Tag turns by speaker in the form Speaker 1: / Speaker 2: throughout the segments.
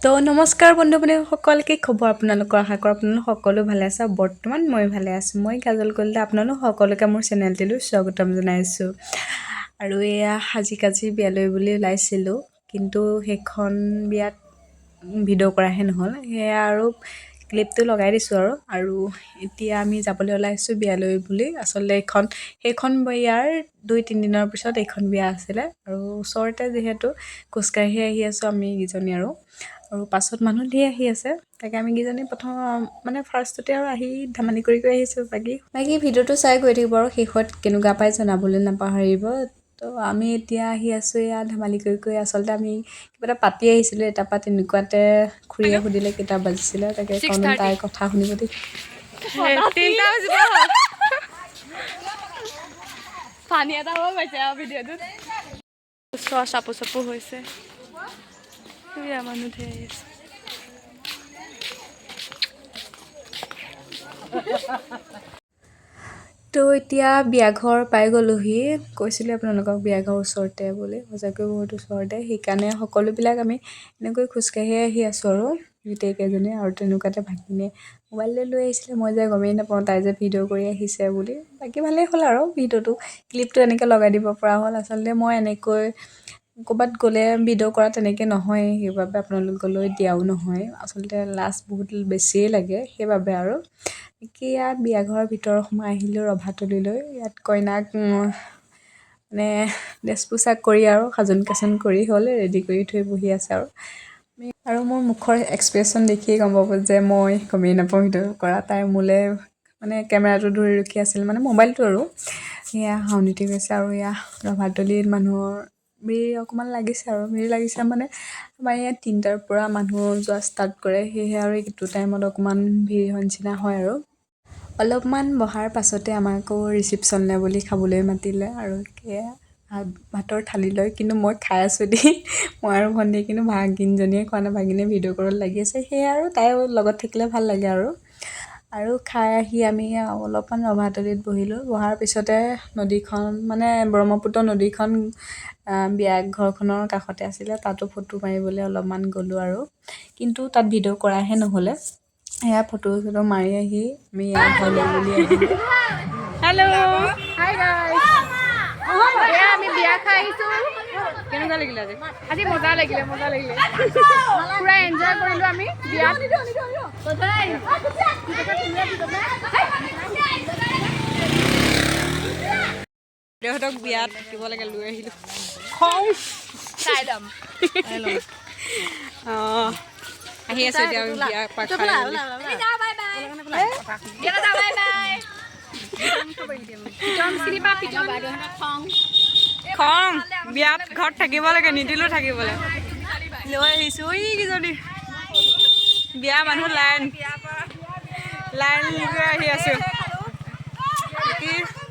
Speaker 1: তো নমস্কাৰ বন্ধু-বান্ধৱীসকল, কি খবৰ আপোনালোকৰ? আশা কৰোঁ আপোনালোক সকলো ভালে আছে। বৰ্তমান মই ভালে আছোঁ। মই কাজল কলিতা আপোনালোক সকলোকে মোৰ চেনেলটিলৈ স্বাগতম জনাইছোঁ। আৰু এয়া সাজি-কাজি বিয়ালৈ বুলি ওলাইছিলোঁ, কিন্তু সেইখন বিয়াত ভিডিঅ' কৰাহে নহ'ল। সেয়া আৰু ক্লিপটো লগাই দিছোঁ আৰু এতিয়া আমি যাবলৈ ওলাইছোঁ বিয়ালৈ বুলি। আচলতে সেইখন বিয়াৰ 2-3 দিনৰ পিছত এইখন বিয়া আছিলে আৰু ওচৰতে যিহেতু খোজকাঢ়ি আহি আছোঁ আমি কেইজনী আৰু পাছত মানুহ ধেৰ আহি আছে। তাকে আমি কেইজনী ফাৰ্ষ্টতে আৰু আহি ধেমালি কৰি আহিছোঁ। বাকী ভিডিঅ'টো চাই গৈ থাকিব আৰু শেষত কেনেকুৱা পাই জনাবলৈ নাপাহৰিব। তো আমি এতিয়া আহি আছোঁ এয়া ধেমালি কৰি। আচলতে আমি কিবা এটা পাতি আহিছিলোঁ, তাৰপৰা তেনেকুৱাতে খুৰীয়ে সুধিলে কেইটা বাজিছিলে, তাকে কাৰণ তাইৰ কথা শুনিব দেই।
Speaker 2: 3টা বাজিব পানী এটা হৈ গৈছে আৰু ভিডিঅ'টোত চাপু হৈছে। মানুহ ধেৰ আহিছে।
Speaker 1: তো এতিয়া বিয়াঘৰ পাই গ'লোহি। কৈছিলোঁ আপোনালোকক বিয়াঘৰ ওচৰতে বুলি, সঁচাকৈ বহুত ওচৰতে। সেইকাৰণে সকলোবিলাক আমি এনেকৈ খোজকাঢ়ি আহি আছোঁ আৰু গোটেইকেইজনী। আৰু তেনেকুৱাতে ভাগিনে মোবাইলটো লৈ আহিছিলে, মই যে গমেই নাপাওঁ তাই যে ভিডিঅ' কৰি আহিছে বুলি। বাকী ভালেই হ'ল আৰু ক্লিপটো এনেকৈ লগাই দিব পৰা হ'ল। আচলতে মই এনেকৈ ক'ৰবাত গ'লে ভিডিঅ' কৰা তেনেকৈ নহয়, সেইবাবে আপোনালোকলৈ দিয়াও নহয়। আচলতে লাজ বহুত বেছিয়ে লাগে, সেইবাবে আৰু ইয়াত বিয়াঘৰৰ ভিতৰত সোমাই আহিলোঁ ৰভাতলিলৈ। ইয়াত কইনাক ড্ৰেছ পোছাক কৰি আৰু সাজোন কাচোন কৰি হ'ল, ৰেডি কৰি থৈ বহি আছে আৰু মোৰ মুখৰ এক্সপ্ৰেশ্যন দেখিয়ে গম পাব যে মই গমেই নাপাওঁ ভিডিঅ' কৰা। তাই মোলৈ কেমেৰাটো ধৰি ৰখি আছিল, মোবাইলটো আৰু সেয়া হাউনিতে গৈছে। আৰু এয়া ৰভাতলিত মানুহৰ ভিৰ অকণমান লাগিছে আমাৰ ইয়াত 3টাৰ পৰা মানুহ যোৱা ষ্টাৰ্ট কৰে, সেয়েহে আৰু এইটো টাইমত অকণমান ভিৰ হোৱা নিচিনা হয় আৰু অলপমান বহাৰ পাছতে আমাক আকৌ ৰিচিপশ্যনলৈ বুলি খাবলৈ মাতিলে আৰু ভাতৰ থালি লৈ। কিন্তু মই খাই আছোঁ দেই, মই আৰু ভণ্টি, কিন্তু ভাগিনজনীয়ে খোৱা নাই। ভাগিনে ভিডিঅ' কৰিবলৈ লাগি আছে, সেয়া আৰু তাই লগত থাকিলে ভাল লাগে আৰু খাই আহি আমি অলপমান ৰভাতলিত বহিলোঁ। বহাৰ পিছতে নদীখন ব্ৰহ্মপুত্ৰ নদীখন বিয়া ঘৰখনৰ কাষতে আছিলে, তাতো ফটো মাৰিবলৈ অলপমান গ'লোঁ আৰু কিন্তু তাত ভিডিঅ' কৰাহে নহ'লে। সেয়া ফটো মাৰি আহি আমি ঘৰলৈ বুলি আহিলোঁ।
Speaker 2: হেল্ল' হাই গাইজ, আমি বিয়া খাই আহিছোঁ। কেনেকুৱা লাগিলে আজি? মজা লাগিলে পুৰা এনজয় কৰিলোঁ আমি বিয়াত।
Speaker 1: দেউহঁতক বিয়াত থাকিব লাগে লৈ আহিলোঁ। খং
Speaker 2: চাই ল'ম।
Speaker 1: অঁ আহি আছে এতিয়া আমি বিয়া পাক খাই খং বিয়াত ঘৰত থাকিব লাগে, নিদিলোঁ থাকিবলৈ, লৈ আহিছোঁ। এইকেইজনী বিয়া মানুহ লাইন লৈ আহি আছোঁ।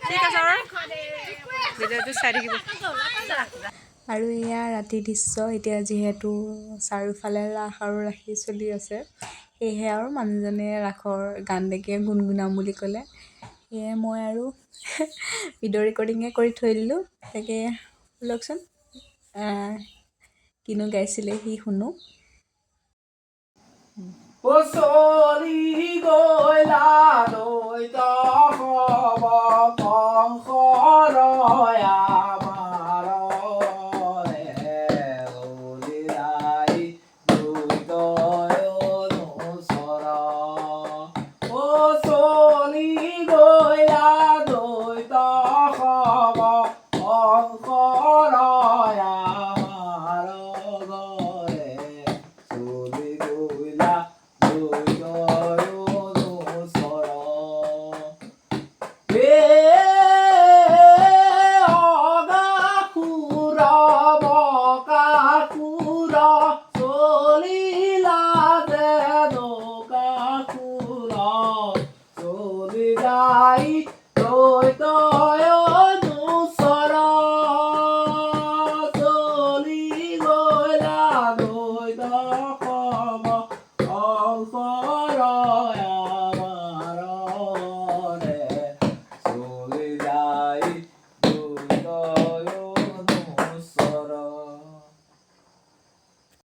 Speaker 1: ঠিক আছে আৰু ভিডিঅ'টো চাই থাকিব। আৰু এয়া ৰাতিৰ দৃশ্য। এতিয়া যিহেতু চাৰিওফালে ৰাস আৰু ৰাখি চলি আছে, সেয়েহে আৰু মানুহজনে ৰাসৰ গান দেখি গুণগুণাম বুলি ক'লে, সেয়ে মই আৰু ভিডিঅ' ৰেকৰ্ডিঙে কৰি থৈ দিলোঁ। তাকে লওকচোন কিনো গাইছিলে সি শুনো।
Speaker 3: চলি গ'লা লৈ